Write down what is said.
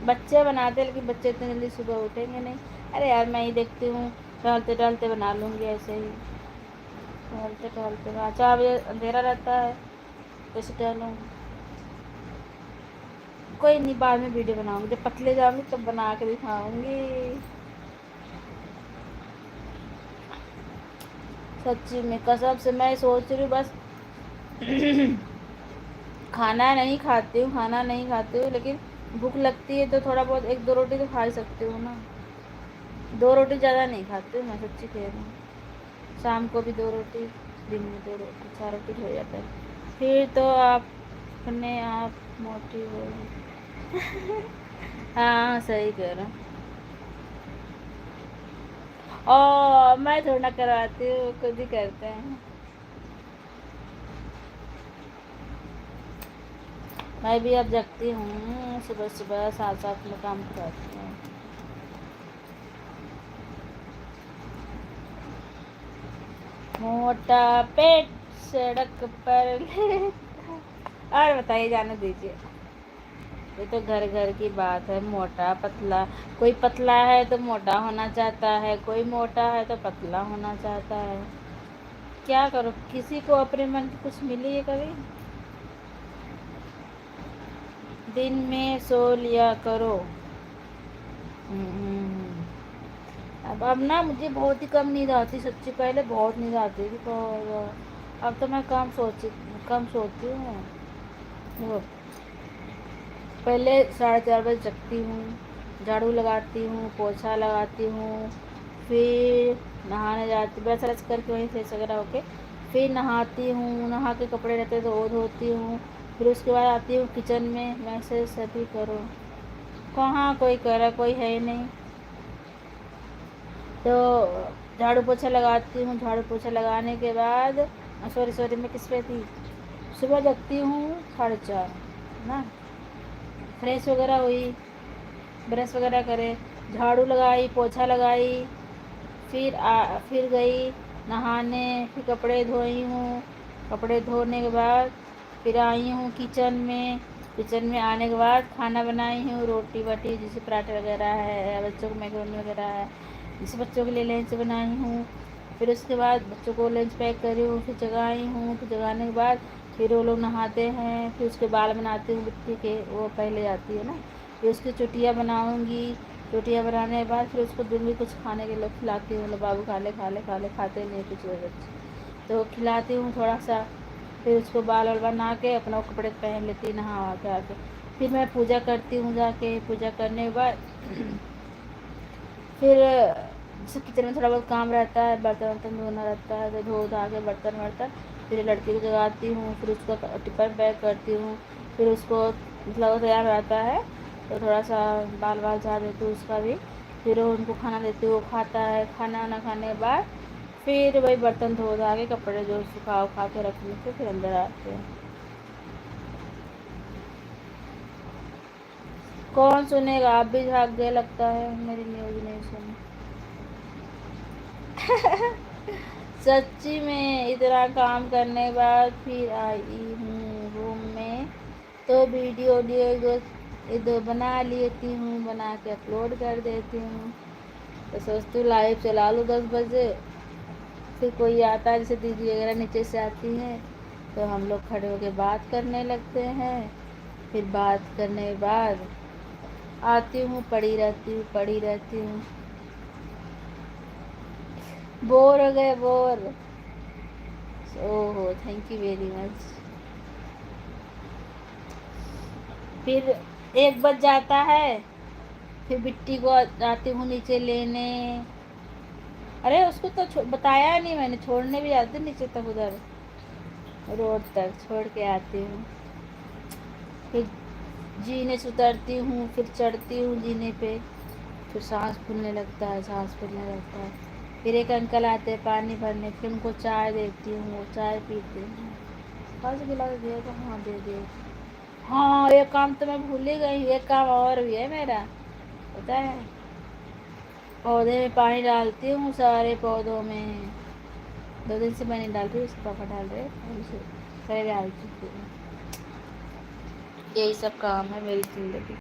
बच्चे बनाते, लेकिन बच्चे इतनी जल्दी सुबह उठेंगे नहीं। अरे यार मैं ही देखती हूँ, टहलते टहलते बना लूँगी ऐसे ही, टहलते टहलते। वहाँ 4 बजे अंधेरा रहता है, कैसे टहलूँगी। कोई नहीं, बाद में वीडियो बनाऊँगी, जब पतले जाऊँगी तब बना के दिखाऊँगी। सच्ची में कसम से मैं सोच रही हूँ बस खाना नहीं खाती हूँ, खाना नहीं खाती हूँ, लेकिन भूख लगती है तो थोड़ा बहुत 1-2 रोटी तो खा ही सकती हूँ ना। 2 रोटी ज़्यादा नहीं खाती हूँ मैं, सच्ची कह रही हूँ। शाम को भी 2 रोटी, दिन में 2 रोटी, 4 रोटी हो जाता है। फिर तो आप अपने आप मोटी हो। हाँ सही कह रहा हूँ। मैं थोड़ा ना करवाती हूँ, खुद ही करते हैं। मैं भी अब जगती हूँ सुबह सुबह, साथ साथ में काम करती हूँ। मोटा पेट सड़क पर और बताइए, जाने दीजिए। ये तो घर घर की बात है, मोटा पतला। कोई पतला है तो मोटा होना चाहता है, कोई मोटा है तो पतला होना चाहता है। क्या करो, किसी को अपने मन की कुछ मिली है कभी। दिन में सो लिया करो। अब ना मुझे बहुत ही कम नींद आती, सच्ची। पहले बहुत नींद आती थी, बहुत। अब तो मैं कम सोती हूँ। वो पहले 4:30 बजे जगती हूँ, झाड़ू लगाती हूँ, पोछा लगाती हूँ, फिर नहाने जाती, ब्रश व्रश करके वहीं फ्रेश वगैरह होके फिर नहाती हूँ। नहा के कपड़े रहते तो वो धोती हूँ। फिर उसके बाद आती हूँ किचन में, मैसेज सभी करो। कहाँ कोई करा, कोई है ही नहीं। तो झाड़ू पोछा लगाती हूँ। झाड़ू पोछा लगाने के बाद सॉरी मैं किस पे थी। सुबह जगती हूँ 4:30 ना, फ्रेश वगैरह हुई, ब्रश वगैरह करे, झाड़ू लगाई, पोछा लगाई, फिर गई नहाने, फिर कपड़े धोई हूँ। कपड़े धोने के बाद फिर आई हूँ किचन में। किचन में आने के बाद खाना बनाई हूँ, रोटी वटी, जैसे पराठे वगैरह है, बच्चों को मैक्रोनी वगैरह है, जैसे बच्चों के लिए लंच बनाई हूँ। फिर उसके बाद बच्चों को लंच पैक करी हूँ, फिर जगाई हूँ। फिर जगाने के बाद फिर वो लोग नहाते हैं, फिर उसके बाल बनाती हूँ बिट्टी के, वो पहले आती है ना। फिर उसकी चुटिया बनाऊँगी। चुटिया बनाने के बाद फिर उसको दूँगी कुछ खाने के लिए, खिलाती हूँ। मतलब बाबू खा ले खा ले खा ले, खाते नहीं कुछ बच्चे, तो खिलाती हूँ थोड़ा सा। फिर उसको बाल वाल बना के अपना कपड़े पहन लेती, नहा के आके फिर मैं पूजा करती हूँ। जाके पूजा करने के बाद फिर जैसे किचन में थोड़ा बहुत काम रहता है, बर्तन वर्तन धोना रहता है तो धो धा के बर्तन वर्तन, फिर लड़की को जगाती हूँ, फिर उसका टिफिन पैक करती हूँ। फिर उसको मतलब वो तैयार रहता है तो थोड़ा सा बाल बाल झाड़ देती हूँ उसका भी। फिर उनको खाना देती हूँ, वो खाता है। खाना वाना खाने के बाद फिर वही बर्तन धो धा के, कपड़े जो सुखा उखा के रख लेते, फिर अंदर आते हैं। कौन सुनेगा, आप भी भाग गए लगता है, मेरी न्यूज़ नहीं सुनी। सच्ची में इतना काम करने के बाद फिर आई हूँ रूम में, तो वीडियो ऑडियो इधर बना लेती हूँ, बना के अपलोड कर देती हूँ। तो सोचती हूँ लाइव चला लूँ 10 बजे। फिर कोई आता है, जैसे दीदी वगैरह नीचे से आती हैं, तो हम लोग खड़े होकर बात करने लगते हैं। फिर बात करने के बाद आती हूँ, पड़ी रहती हूँ। बोर हो गए, बोर। ओहो, थैंक यू वेरी मच। फिर 1 बज जाता है, फिर बिट्टी को आती हूँ नीचे लेने। अरे उसको तो बताया नहीं मैंने, छोड़ने भी जाती हूँ नीचे तक, उधर रोड तक छोड़ के आती हूँ। फिर जीने से उतरती हूँ, फिर चढ़ती हूँ जीने पे, फिर सांस फूलने लगता है, सांस फूलने लगता है। फिर एक अंकल आते हैं पानी भरने, फिर उनको चाय देती हूँ, वो चाय पीते हैं। 5 गिलास दिया था, हाँ दे दिए। हाँ एक काम तो मैं भूल ही गई, एक काम और भी है मेरा, पता है। पौधे में पानी डालती हूँ, सारे पौधों में। 2 दिन से मैं नहीं डाल रही, उसके पापा डाल रहे हैं, पहले डाल चुकी हूँ। यही सब काम है मेरी ज़िंदगी।